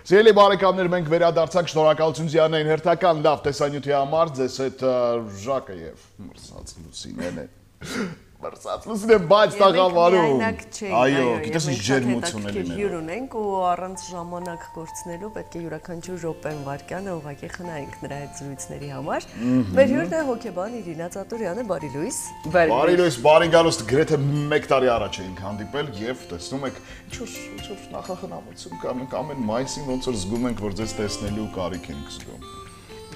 Սիրելի բարեկամներ, մենք վերադարձանք, շնորհակալություն Զիանային հերթական լավ տեսանյութի համար, ձեզ հետ Ժակը եւ մրսած Լուսինեն է։ Մրսած Լուսինեն բայց տաղավարում։ Այո, գիտես ինչ ջերմություն է լինել։ Հյուր ունենք ու առանց ժամանակ կորցնելու պետք է յուրաքանչյուր րոպեն վայրկյանը ուղղակի խնայենք նրա այդ զրույցների համար։ Մեր հյուրն է հոգեբան Իրինա Ծատուրյանը, բարի լույս։ Բարի լույս, բարի գալուստ, գրեթե 1 տարի առաջ էինք հանդիպել եւ տեսնում եք ինչ-որ նախախնամություն կա, մենք ամեն մայիսին ոնց որ զգում ենք, որ ձեզ տեսնելու կարիք ենք զգում։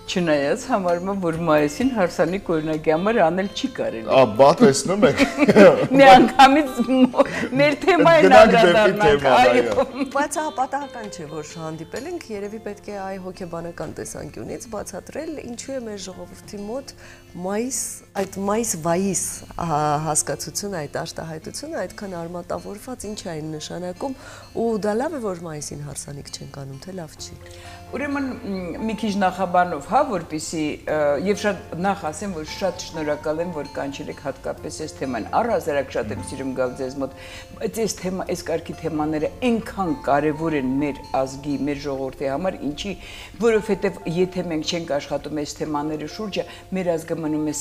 Չնայած համարում եմ, որ մայիսին հարսանիք օրինակի համար անել չի կարելի։ Բա տեսնում եք։ Մի անգամից մեր թեմային անդրադառնանք, այո։ Բայց պատահական չէ, որ հանդիպել ենք, երևի պետք է այ հոգեբանական տեսանկյունից բացատրել, ինչու է մեր ժողովրդի մոտ այդ մայիս-վայիս հասկացությունը, այդ արտահայտությունը այդքան արմատավորված, ինչ է այն նշանակում, ու դա լավ է, որ մայիսին հարսանիք չենք անում, թե լավ չի։ Ուրեմն մի քիչ նախաբանով, հա, որպեսզի եւ շատ նախ ասեմ, որ շատ շնորհակալ եմ, որ կանչել եք հատկապես այս թեման։ Առհասարակ շատ եմ սիրում գալ ձեզ մոտ, բայց այս թեմա, այս կարգի թեմաները այնքան կարեւոր են մեր ազգի, մեր ժողովրդի համար, ինչի, որովհետեւ եթե մենք չենք աշխատում այս թեմաների շուրջը, մեր ազգը մնում է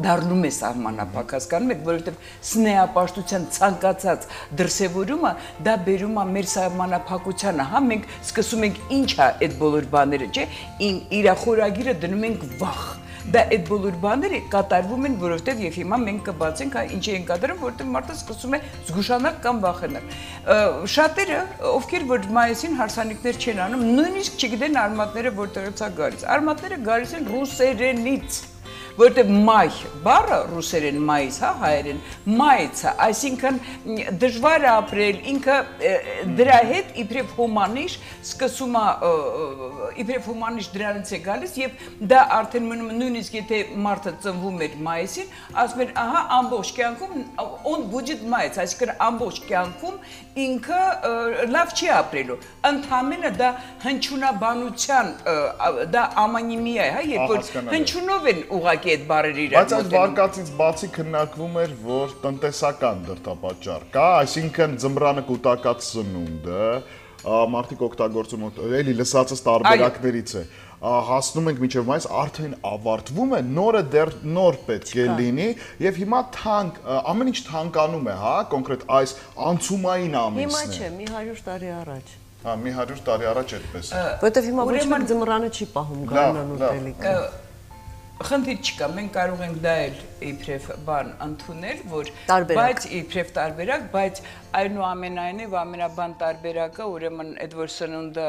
դառնում է սահմանափակ, հասկանում եք, որովհետեւ սնեապաշտության ցանկացած դրսևորումը դա բերում է մեր սահմանափակությանը, հա, մենք սկսում ենք ինչ է այդ բոլոր բաները, չէ, իր խորագիրը դնում ենք վախ։ Դա այդ բոլոր բաները կատարվում են, որովհետև եւ հիմա մենք կբացենք, ինչի են կատարում, որովհետև մարդը սկսում է զգուշանալ կամ վախենալ։ Շատերը, ովքեր որ մայիսին հարսանիքներ չեն անում, նույնիսկ չգիտեն արմատները որտեղից է գալիս։ Արմատները գալիս են ռուսերենից։ Որտեղ մայ բառը ռուսերեն մայիս, հա, հայերեն մայից է, այսինքն դժվար է ապրել, ինքը դրա հետ իբրև հոմանիշ սկսում է, իբրև հոմանիշ դրանից է գալիս եւ դա արդեն մնում նույնիսկ եթե մարդը ծնվում էր մայիսին, ասում էր, ահա ամբողջ կյանքում on будет մայից, այսինքն ամբողջ կյանքում ինքը լավ չի ապրելու։ Ընդհանրապես դա հնչյունաբանության, դա ամանիմիա է, հա, երբ որ հնչյունով են ուղղակի այդ բառերը իրար բայց այդ վարկածից բացի քննարկվում էր, որ տնտեսական դրդապատճառ կա, այսինքն ձմռանը կուտակած սնունդը, մարդիկ օգտագործում էլի լսածս տարբերակներից է, հասնում ենք մինչև մայիս, արդեն ավարտվում է, նորը դեռ նոր պետք է լինի եւ հիմա թանկ, ամեն ինչ թանկանում է, հա, կոնկրետ այս անցումային ամիսն է։ Հիմա չէ, մի 100 տարի առաջ։ Մի 100 տարի առաջ այդպես է։ Որտեվ հիմա ոչ մեկ ձմռանը չի պահում գարնան ուտելիքը։ Խնդիր չկա, մենք կարող ենք դա էլ իբրև բան ընդունել, որ բայց իբրև տարբերակ, բայց այնուամենայնիվ ամենաբան տարբերակը, ուրեմն այդ որ սնունդը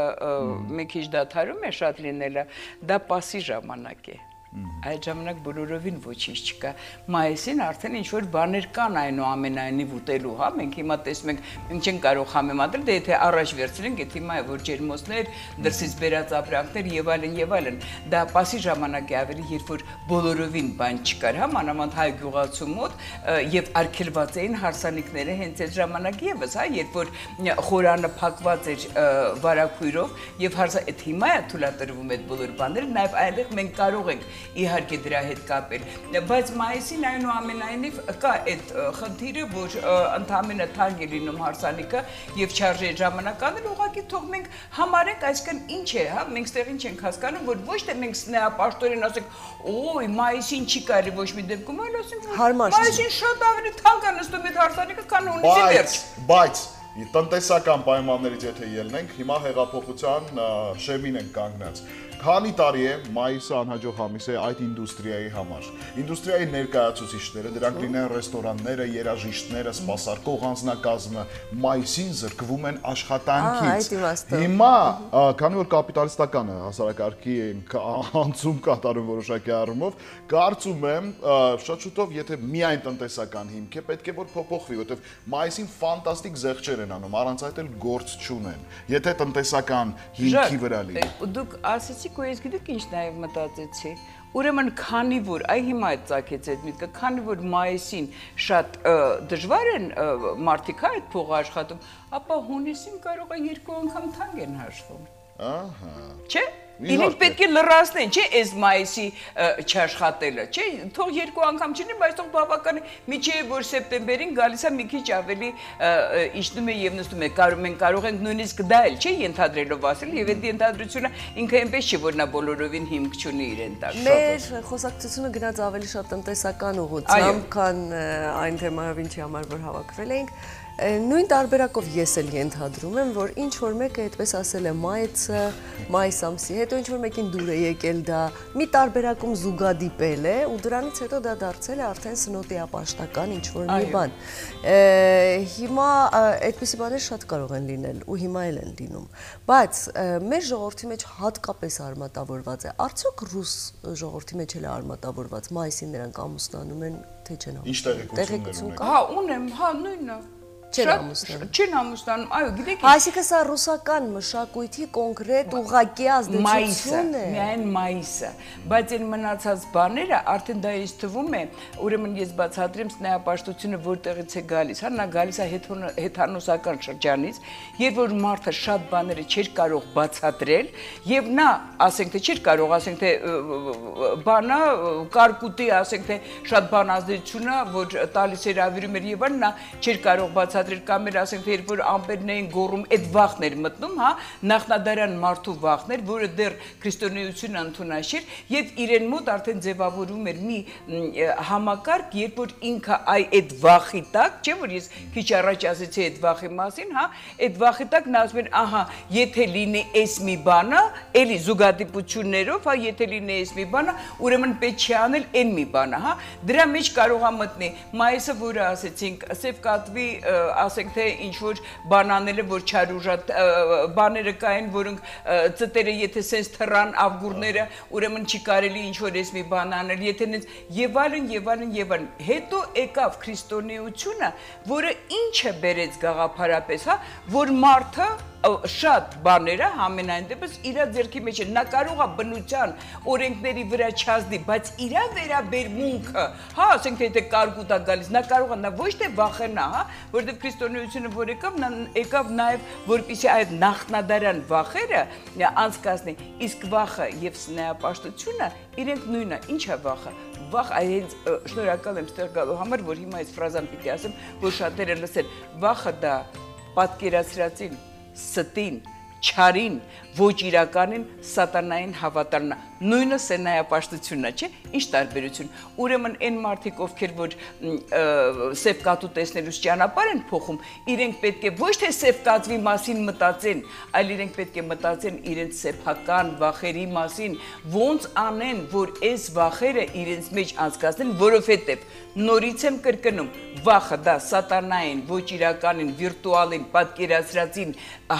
մի քիչ դադարում է շատ լինելը, դա պասի ժամանակ է։ Այդ ժամանակ բոլորովին ոչինչ չկա։ Մայիսին արդեն ինչ-որ բաներ կան այնուամենայնիվ ուտելու, հա, մենք հիմա տեսնում ենք, մենք չենք կարող համեմատել, դե եթե առաջ վերցնենք, եթե հիմա է որ ջերմոցներ, դրսից բերած ապրանքներ եւ այլն, դա պասի ժամանակ է ավելի, երբ որ բոլորովին բան չկար, հա, մանավանդ հայ գյուղացու մոտ եւ արգելված էին հարսանիքները հենց այդ ժամանակ եւս, հա, երբ որ խորանը փակված էր վարակույրով եւ այդ հիմա է թույլատրվում այդ բոլոր բաները, նաեւ այնտեղ մենք կարող ենք իհարկե դրա հետ կապել, բայց մայիսին այնուամենայնիվ կա այդ խնդիրը, որ ընդհանրապես թանկ է լինում հարսանիքը եւ չարժե ժամանակ անել, ուղղակի թող մենք համարենք, այսինքն ինչ է, հա, մենք ստեղ ինչ ենք հասկանում, որ ոչ թե մենք սնեապաշտորեն ասենք, օй, մայիսին չի կարելի ոչ մի դեպքում, այլ ասենք, մայիսին շատ ավելի թանկ է նստում այդ հարսանիքը, քան հունիսի վերջ։ Բայց տնտեսական պայմաններից եթե ելնենք, հիմա հեղափոխության շեմին ենք կանգնած։ Քանի տարի է մայիսը անհաջող ամիս է այդ ինդուստրիայի համար։ Ինդուստրիայի ներկայացուցիչները, դրանք լինեն ռեստորանները, երաժիշտները, սպասարկող անձնակազմը, մայիսին զրկվում են աշխատանքից։ Հիմա, քանի որ կապիտալիստական հասարակարգի ենք անցում կատարում որոշակի առումով, կարծում եմ շատ շուտով, եթե միայն տնտեսական հիմք է, պետք է որ փոփոխվի, որովհետև մայիսին ֆանտաստիկ զեղչեր են անում, առանց այդ էլ գործ չունեն։ Եթե տնտեսական հիմքի վրա լինի։ Դուք ասեցիք ու ես գիտեք ինչ նաև մտածեցի, ուրեմն քանի որ, այ հիմա այդ ծագեց այդ միտքը, քանի որ մայիսին շատ դժվար են մարդիկ այդ փողը աշխատում, ապա հունիսին կարող է 2 անգամ թանկ են հաշվում։ Ահա։ Չէ՞։ Իրենք պետք է լրացնեն, չէ, այս մայիսի չաշխատելը, չէ, թող 2 անգամ չլինի, բայց թող բավական է, միջև որ սեպտեմբերին գալիս է մի քիչ ավելի իջնում է եւ նստում է, մենք կարող ենք նույնիսկ դա էլ, չէ, ենթադրելով ասել, եւ այդ ենթադրությունը ինքը այնպես չէ, որ նա բոլորովին հիմք չունի իրեն տակ։ Մեր խոսակցությունը գնաց ավելի շատ տնտեսական ուղղությամբ, քան այն թեմայով, ինչի համար որ հավաքվել էինք։ Նույն տարբերակով ես էլ ենթադրում եմ, որ ինչ որ մեկը այդպես ասել է մայիս ամսի հետո ինչ որ մեկին դուր է եկել դա մի տարբերակում զուգադիպել է ու դրանից հետո դա դարձել է արդեն սնոտի ապաշտական ինչ որ մի բան։ Հիմա այդպիսի բաներ շատ կարող են լինել ու հիմա էլ են լինում, բայց մեր ժողովրդի մեջ հատկապես արմատավորված է, արդյոք ռուս ժողովրդի մեջ էլ է արմատավորված, մայիսին նրանք ամուսնանում են, թե չեն ամուսնանում։ Ինչ տեղեկություն կա։ Հա, ունեմ, հա, նույնը։ Չեն ամուսնանում, այո, գիտեք, այսինքն սա ռուսական մշակույթի կոնկրետ ուղղակի ազդեցություն է։ Միայն մայիսը, բայց այն մնացած բաները արդեն դա ինձ թվում է, ուրեմն ես բացատրեմ սնայապաշտությունը որտեղից է գալիս, հա, նա գալիս է հեթանոսական շրջանից, երբ որ մարդը շատ բաները չէր կարող բացատրել, եւ նա, ասենք թե չէր կարող, ասենք թե բանը կարկուտի, ասենք թե շատ բան ազդեցությունը, որ տալիս էր ավիրում էր եւ նա չէր կարող բացատրել կամ էլ ասենք թե երբ որ ամպերն էին գոռում, այդ վախն էր մտնում, հա, նախնադարյան մարդու վախն էր, որը դեռ քրիստոնեությունը ընդունած չէր, եւ իրեն մոտ արդեն ձևավորում էր մի համակարգ, երբ որ ինքը այդ վախի տակ, չէ՞ որ ես քիչ առաջ ասեցի այդ վախի մասին, հա, այդ վախի տակ նա ասում էր, ահա, եթե լինի այս մի բանը, էլի զուգադիպություններով, հա, եթե լինի այս մի բանը, ուրեմն պետք չի անել այն մի բանը, հա, դրա մեջ կարող է մտնի մայիսը, որը ասեցինք, սև կատվի ասենք թե ինչ որ բան անելը, որ չարուժատ բաները կային, որոնք ծտերը եթե սենց թռան ավգուրները, ուրեմն չի կարելի ինչ որ ես մի բան անել, եթե նենց եւ այլն, հետո եկավ քրիստոնեությունը, որը ինչը բերեց գաղափարապես, հա, որ մարդը շատ բաները համենայն դեպս իր ձեռքի մեջ է, նա կարող է բնության օրենքների վրա չազդի, բայց իր վերաբերմունքը, հա, ասենք թե կարգուտ է գալիս, նա կարող է, նա ոչ թե վախենա, հա, որովհետև քրիստոնեությունը որ եկավ, նա եկավ նաև որպեսզի այդ նախնադարյան վախերը անցկացնի, իսկ վախը եւ սնայապաշտությունը իրենք նույնն է, ինչ է վախը։ Վախ, այս շնորհակալ եմ ստեղ գալու համար, որ հիմա այս ֆրազան պիտի ասեմ, որ շատերը լսեն, վախը դա պատկերացրածին ստին, չարին, ոչ իրականին, սատանային հավատալն է, նույնը սենայապաշտությունն է, չէ՞, ինչ տարբերություն։ Ուրեմն այն մարդիկ, ովքեր որ սև կատու տեսնելուց ճանապարհ են փոխում, իրենք պետք է ոչ թե սև կատվի մասին մտածեն, այլ իրենք պետք է մտածեն իրենց սեփական վախերի մասին, ոնց անեն, որ այս վախերը իրենց մեջ անցկացնեն, որովհետև նորից եմ կրկնում, վախը դա սատանային, ոչ իրականին, վիրտուալին, պատկերացրածին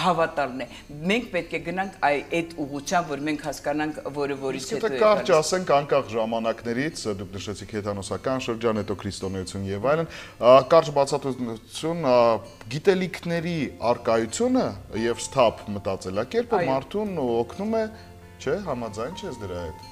հավատալն է։ Մենք պետք է գնանք այդ ուղղությամբ, որ մենք հասկանանք, որը որից հետո է։ Եթե կարճ ասենք անկախ ժամանակներից, դուք նշեցիք հեթանոսական շրջան, հետո քրիստոնեություն եւ այլն, կարճ բացատրություն, գիտելիքների արկայությունը եւ սթափ մտածելակերպը մարդուն օգնում է, չէ, համաձայն չես դրա հետ։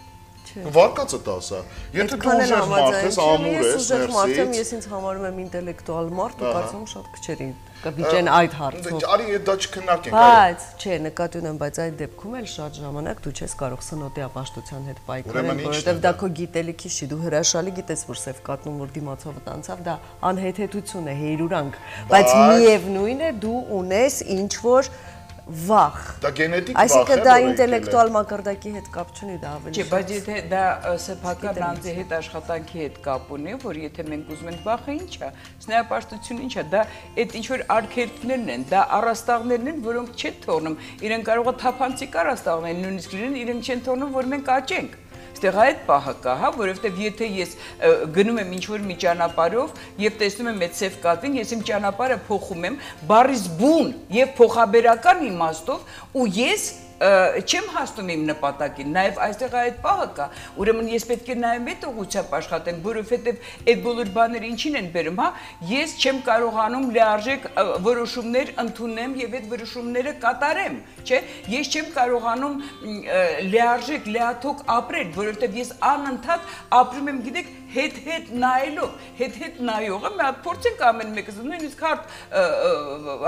Վարկածը տասա։ Եթե դու ուժեղ մարդ ես, ամուր ես, ներսից։ Ես ինձ համարում եմ ինտելեկտուալ մարդ ու կարծում շատ քչերի կվիճեն այդ հարցով։ Արի դա չքննարկենք, բայց չէ, նկատի ունեմ, բայց այդ դեպքում էլ շատ ժամանակ դու չես կարող սնոտի ապաշտության հետ պայքարել, որովհետև դա քո գիտելիքի չի, դու հրաշալի գիտես, որ սև կատնում որ դիմացովդ անցավ, դա անհեթեթություն է, հեյրուրանք, բայց միևնույն է դու ունես ինչ որ վախ։ Դա գենետիկ վախ է։ Այսինքն դա ինտելեկտուալ մակարդակի հետ կապ չունի, դա ավելի։ Չէ, բայց եթե դա սեփական անձի հետ աշխատանքի հետ կապ ունի, որ եթե մենք ուզում ենք վախը ինչ է, սնայապաշտությունը ինչ է, դա այդ ինչ որ արգելքներն են, դա առաստաղներն են, որոնք չեն թողնում։ Իրենք կարող է թափանցիկ առաստաղներ նույնիսկ լինեն, իրենք չեն թողնում, որ մենք աճենք։ Ստեղ այդ պահը կա, հա, որովհետև եթե ես գնում եմ ինչ-որ մի ճանապարհով եւ տեսնում եմ այդ սև կատվին, ես իմ ճանապարհը փոխում եմ բառից բուն եւ փոխաբերական իմաստով ու ես չեմ հասնում իմ նպատակին, նաև այստեղ այդ պահը կա, ուրեմն ես պետք է նաև այդ ուղղությամբ աշխատեմ, որովհետև այդ բոլոր բաները ինչին են բերում, հա, ես չեմ կարողանում լիարժեք որոշումներ ընդունեմ եւ այդ որոշումները կատարեմ, չէ, ես չեմ կարողանում լիարժեք լիաթոք ապրել, որովհետև ես անընդհատ ապրում եմ, գիտեք, հետ նայելով, հետ նայողը մի հատ փորձենք ամեն մեկը, նույնիսկ հարթ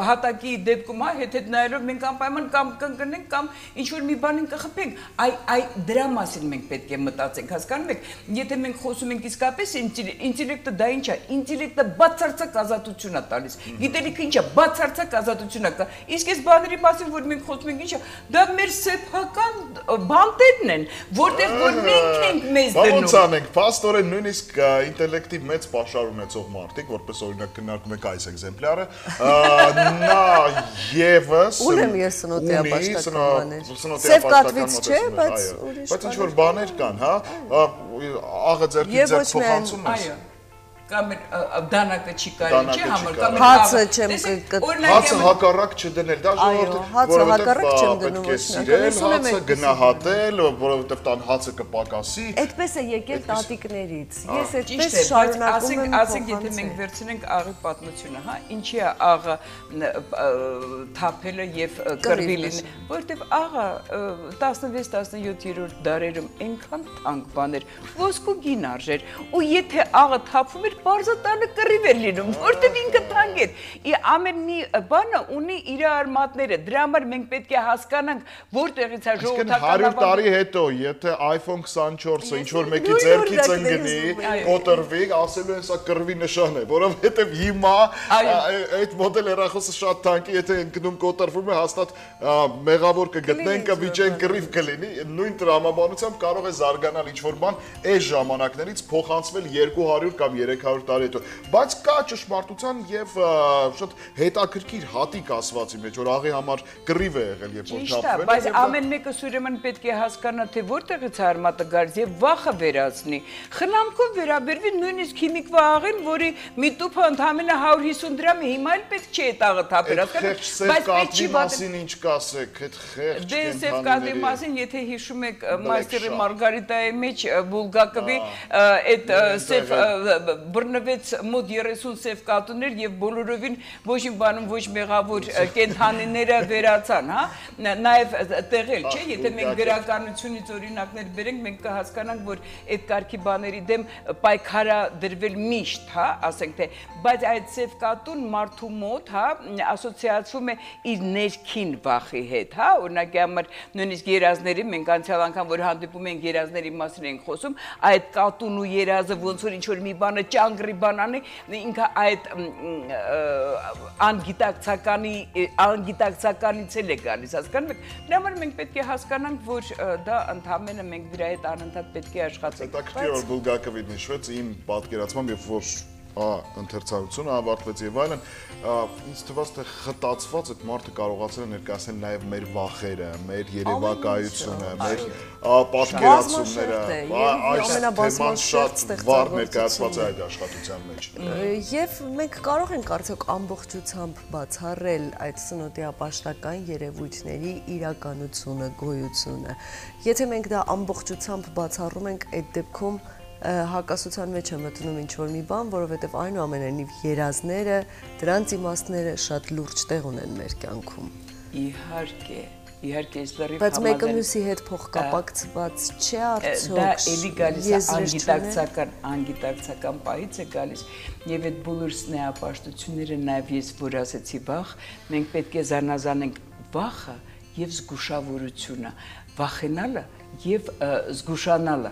հատակի դեպքում, հետ նայելով մենք անպայման կամ կընկնենք կամ ինչ-որ մի բանին կխփենք, դրա մասին մենք պետք է մտածենք, հասկանում եք, եթե մենք խոսում ենք իսկապես ինտելեկտը դա ինչ է, ինտելեկտը բացարձակ ազատություն է տալիս, գիտելիքը ինչ է, բացարձակ ազատություն է, իսկ այս բաների մասին, որ մենք խոսում ենք ինչ է, դա մեր սեփական բանտերն են, որտեղ որ մենք ենք մեզ դնում։ Ոնց անենք, փաստորեն նույնիսկ ինտելեկտի մեծ պաշար ունեցող մարդիկ, որպես օրինակ քննարկում ենք այս էգզեմպլյարը, նա եւս Ունեմ ես սնոտիապաշտական բաներ։ Սև կատվից չէ, բայց ուրիշ բայց ինչ-որ բաներ կան, հա, աղը ձեռքից ձեռք փոխանցում ես։ Կամ դանակը չի կարելի, չէ՞ համար կամ հացը չեմ հացը հակառակ չդնել, դա ժողովուրդը, հացը գնահատել, որովհետև տան հացը կպակասի։ Այդպես է եկել տատիկներից։ Ես այդպես Ճիշտ է, շարունակում եմ ասենք եթե մենք վերցնենք աղի պատմությունը, հա, ինչի է աղը թափելը եւ կռվիլին, որովհետև աղը 16-17-րդ դարերում այնքան թանկ բան էր, ոսկու գին արժեր, ու եթե աղը թափվում էր Պարզը տանը կռիվ էր լինում, որտեղ ինքը թանկ էր։ Ամեն մի բանը ունի իր արմատները, դրա համար մենք պետք է հասկանանք, որտեղից է ժողովրդական 100 տարի հետո, եթե iPhone 24-ը ինչ-որ մեկի ձեռքից ընկնի, կոտրվի, ասելու են սա կռվի նշան է, որովհետև հիմա այդ մոդել հեռախոսը շատ թանկ է, եթե ընկնում կոտրվում է, հաստատ մեղավոր կգտնեն, կվիճեն, կռիվ կլինի, նույն տրամաբանությամբ կարող է զարգանալ ինչ-որ բան այս ժամանակներից փոխանցվել 200 կամ 300 տարի հետո, բայց կա ճշմարտության եւ շատ հետաքրքիր հատիկ ասվածի մեջ, որ աղի համար կռիվ է եղել, երբ որ թափվել է։ Բայց ամեն մեկը ուրեմն պետք է հասկանա, թե որտեղից է արմատը գալիս եւ վախը վերացնի։ Խնամքով վերաբերվի նույնիսկ քիմիկվա աղին, որի մի տուփը ընդամենը 150 դրամ է, հիմա էլ պետք չի այդ աղը թափել, բայց պետք չի մասին ինչ կասեք, այդ խեղճ կենթանիների։ Դե սև կատվի մասին, եթե հիշում եք Մաստերի Մարգարիտայի մեջ Բուլգակովի այդ սև բռնվեց մոտ 30 սև կատուներ եւ բոլորովին ոչ մի բանում ոչ մեղավոր կենթանիները վերացան, հա, նաեւ տեղել, չէ, եթե մենք գրականությունից օրինակներ բերենք, մենք կհասկանանք, որ այդ կարգի բաների դեմ պայքարա դրվել միշտ, հա, ասենք թե, բայց այդ սև կատուն մարդու մոտ, հա, ասոցիացվում է իր ներքին վախի հետ, հա, օրինակի համար նույնիսկ երազների մենք անցյալ անգամ որ հանդիպում ենք երազների մասին ենք խոսում, այդ կատուն ու երազը ոնց որ ինչ որ մի բանը ճանգրի բանանի, ինքը այդ անգիտակցականից էլ է գալիս, հասկանում եք, դրա համար մենք պետք է հասկանանք, որ դա ընդհանրապես մենք դրա հետ անընդհատ պետք է աշխատենք։ Հետաքրքիր որ Բուլգակովին նշվեց իմ պատկերացմամբ, երբ որ ընթերցանությունը ավարտվեց եւ այլն, ինձ թվաց թե խտացված այդ մարդը կարողացել է ներկայացնել նաեւ մեր վախերը, մեր երևակայությունը, մեր պատկերացումները, այս թեման շատ վառ ներկայացված է այդ աշխատության մեջ։ Եվ մենք կարող ենք արդյոք ամբողջությամբ բացառել այդ սնոտիապաշտական երևույթների իրականությունը, գոյությունը։ Եթե մենք դա ամբողջությամբ բացառում ենք, այդ դեպքում հակասության մեջ է մտնում ինչ-որ մի բան, որովհետև այնուամենայնիվ երազները, դրանց իմաստները շատ լուրջ տեղ ունեն մեր կյանքում։ Իհարկե, այս լրիվ բայց մեկը մյուսի հետ փոխկապակցված չէ արդյոք։ Դա էլի գալիս է անգիտակցական պահից է գալիս, եւ այդ բոլոր սնեապաշտությունները, նաեւ ես որ ասեցի վախ, մենք պետք է զանազանենք վախը եւ զգուշավորությունը, վախենալը եւ զգուշանալը,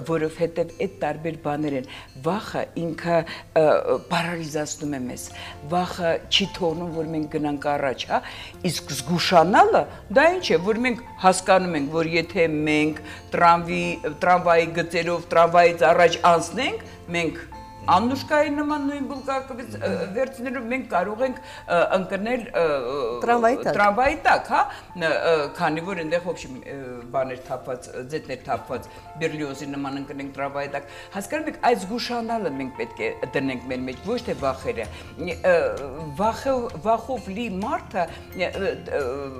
որովհետեւ այդ տարբեր բաներ են։ Վախը ինքը պարալիզացնում է մեզ, վախը չի թողնում, որ մենք գնանք առաջ, հա, իսկ զգուշանալը դա ինչ է, որ մենք հասկանում ենք, որ եթե մենք տրամվայի գծերով տրամվայից առաջ անցնենք, մենք Աննուշկայի նման նույն Բուլգակովից վերցնելով մենք կարող ենք ընկնել տրամվայի տակ, հա, քանի որ այնտեղ ոբշի բաներ թափված, ձետներ թափված, Բերլիոզի նման ընկնենք տրամվայի տակ։ Հասկանում եք, այդ զգուշանալը մենք պետք է դնենք մեր մեջ, ոչ թե վախերը։ Վախով լի մարդը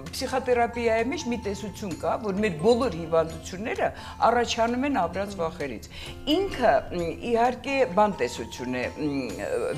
փսիխոթերապիայի մեջ մի տեսություն կա, որ մեր բոլոր հիվանդությունները առաջանում են ապրած վախերից։ Ինքը իհարկե բան տես տեսություն է,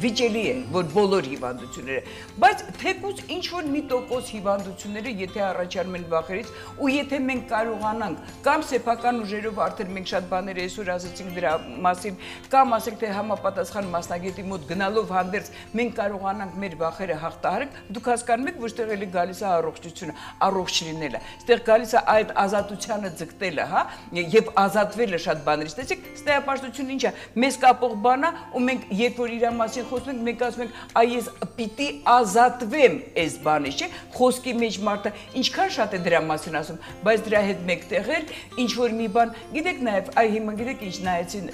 վիճելի է, որ բոլոր հիվանդությունները, բայց թեկուզ ինչ-որ մի տոկոս հիվանդությունները, եթե առաջանում են վախերից, ու եթե մենք կարողանանք, կամ սեփական ուժերով արդեն մենք շատ բաներ այսօր ասացինք դրա մասին, կամ ասենք թե համապատասխան մասնագետի մոտ գնալով հանդերձ մենք կարողանանք մեր վախերը հաղթահարել, դուք հասկանում եք, որ ստեղ էլի գալիս է առողջությունը, առողջ լինելը, ստեղ գալիս է այդ ազատությանը ձգտելը, հա, եւ ազատվելը շատ բաներից, տեսեք, ստեյապաշտությունը ինչ է, մեզ կապող բան է, ու մենք երբ որ իր մասին խոսում ենք, մենք ասում ենք, այ ես պիտի ազատվեմ այս բանից, չէ՞, խոսքի մեջ մարդը ինչքան շատ է դրա մասին ասում, բայց դրա հետ մեկտեղել ինչ որ մի բան, գիտեք նաեւ, այ հիմա գիտեք ինչ նայեցին,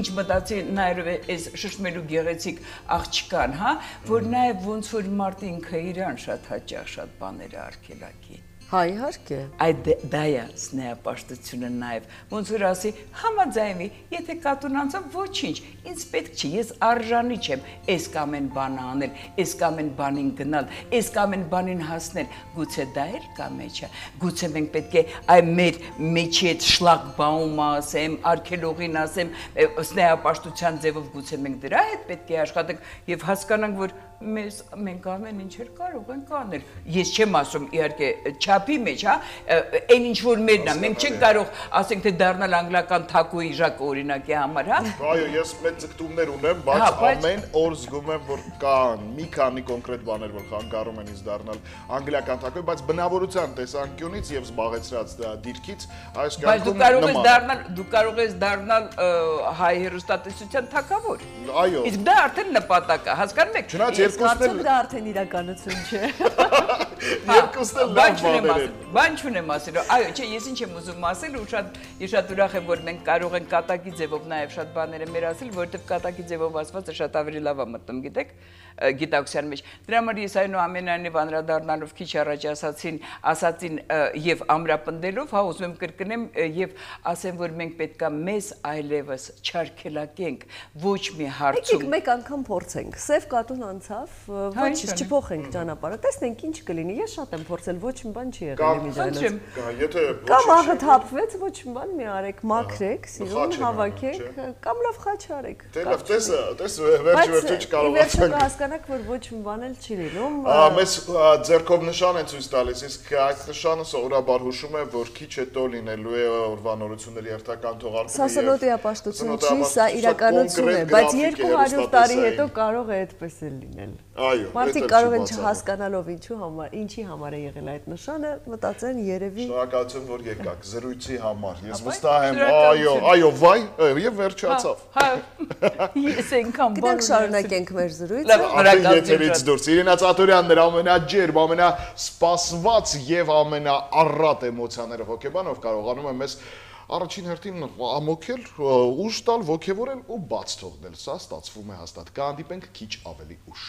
ինչ մտածի նայելով այս շշմելու գեղեցիկ աղջկան, հա, որ նաեւ ոնց որ մարդը ինքը իրան շատ հաճախ շատ բաներ է արգելակի։ Հա, իհարկե։ Այդ դա է սնեապաշտությունը նաև, ոնց որ ասի, համաձայնվի, եթե կատուն անցավ, ոչինչ, ինձ պետք չի, ես արժանի չեմ, այս կամ են բանը անել, այս կամ են բանին գնալ, այս կամ են բանին հասնել, գուցե դա էլ կա մեջը, գուցե մենք պետք է այ մեր մեջի այդ շլագբաումը ասեմ, արգելողին ասեմ, սնեապաշտության ձևով գուցե մենք դրա հետ պետք է աշխատենք եւ հասկանանք, որ մենք ամեն ինչեր կարող ենք անել։ Ես չեմ ասում իհարկե չափի մեջ, հա, այն ինչ որ մերն է, մենք չենք կարող ասենք թե դառնալ անգլիական թակուի ժակ օրինակի համար, հա։ Այո, ես մեծ ձգտումներ ունեմ, բայց ամեն օր զգում եմ, որ կան մի քանի կոնկրետ բաներ, որ խանգարում են ինձ դառնալ անգլիական թակուի, բայց բնավորության տեսանկյունից եւ զբաղեցրած դիրքից այս կյանքում դու կարող ես դառնալ հայ հերոստատեսության թակավոր։ Այո։ Իսկ դա արդեն նպատակ է, հասկանում եք։ Կարծում դա արդեն իրականություն չէ։ Երկուսն էլ լավ բաներ են։ Բան չունեմ ասելու։ Այո, չէ, ես ինչ եմ ուզում ասել ու շատ ուրախ եմ, որ մենք կարող ենք կատակի ձևով նաև շատ բաներ եմ ասել, որովհետև կատակի ձևով ասվածը շատ ավելի լավ է մտնում, գիտեք, գիտակցության մեջ։ Դրա համար ես այնուամենայնիվ անդրադառնալով քիչ առաջ ասացին եւ ամրապնդելով, հա, ուզում եմ կրկնեմ եւ ասեմ, որ մենք պետքա մեզ այլևս չարքելակենք ոչ մի հարցում։ Եկեք մեկ անգամ փորձենք։ Սև կատուն անցավ, ոչինչ չփոխենք ճանապարհը։ Տեսնենք ինչ կլինի։ Ես շատ եմ փորձել, ոչ մի բան չի եղել միջանցքում։ Կամ աղը թափվեց, ոչ մի բան մի արեք, մաքրեք, սիրուն հավաքեք, կամ լավ խաչ արեք։ Տես վերջ չկարողացանք հասկանաք, որ ոչ մի բան էլ չի լինում։ Մեզ ձեռքով նշան են ցույց տալիս, իսկ այդ նշանը սովորաբար հուշում է, որ քիչ հետո լինելու է օրվա նորությունների հերթական թողարկումը։ Սա սնոտիապաշտություն չի, սա իրականություն է, բայց 200 տարի հետո կարող է այդպես էլ լինել։ Այո, մարդիկ կարող են չհասկանալով ինչի համար է եղել այդ նշանը, մտածեն երևի։ Շնորհակալություն, որ եկաք զրույցի համար։ Ես վստահ եմ, այո, վայ, եւ վերջացավ։ Հա, ես այնքան բան։ Գիտենք շարունակենք մեր զրույցը։ Եթերից դուրս Իրինա Ծատուրյանն էր ամենաջերմ, ամենասպասված եւ ամենաառատ էմոցիաներով հոգեբանով կարողանում է մեզ առաջին հերթին ամոքել, ուժ տալ, ոգևորել ու բաց թողնել։ Սա ստացվում է հաստատ։ Կհանդիպենք քիչ ավելի ուշ։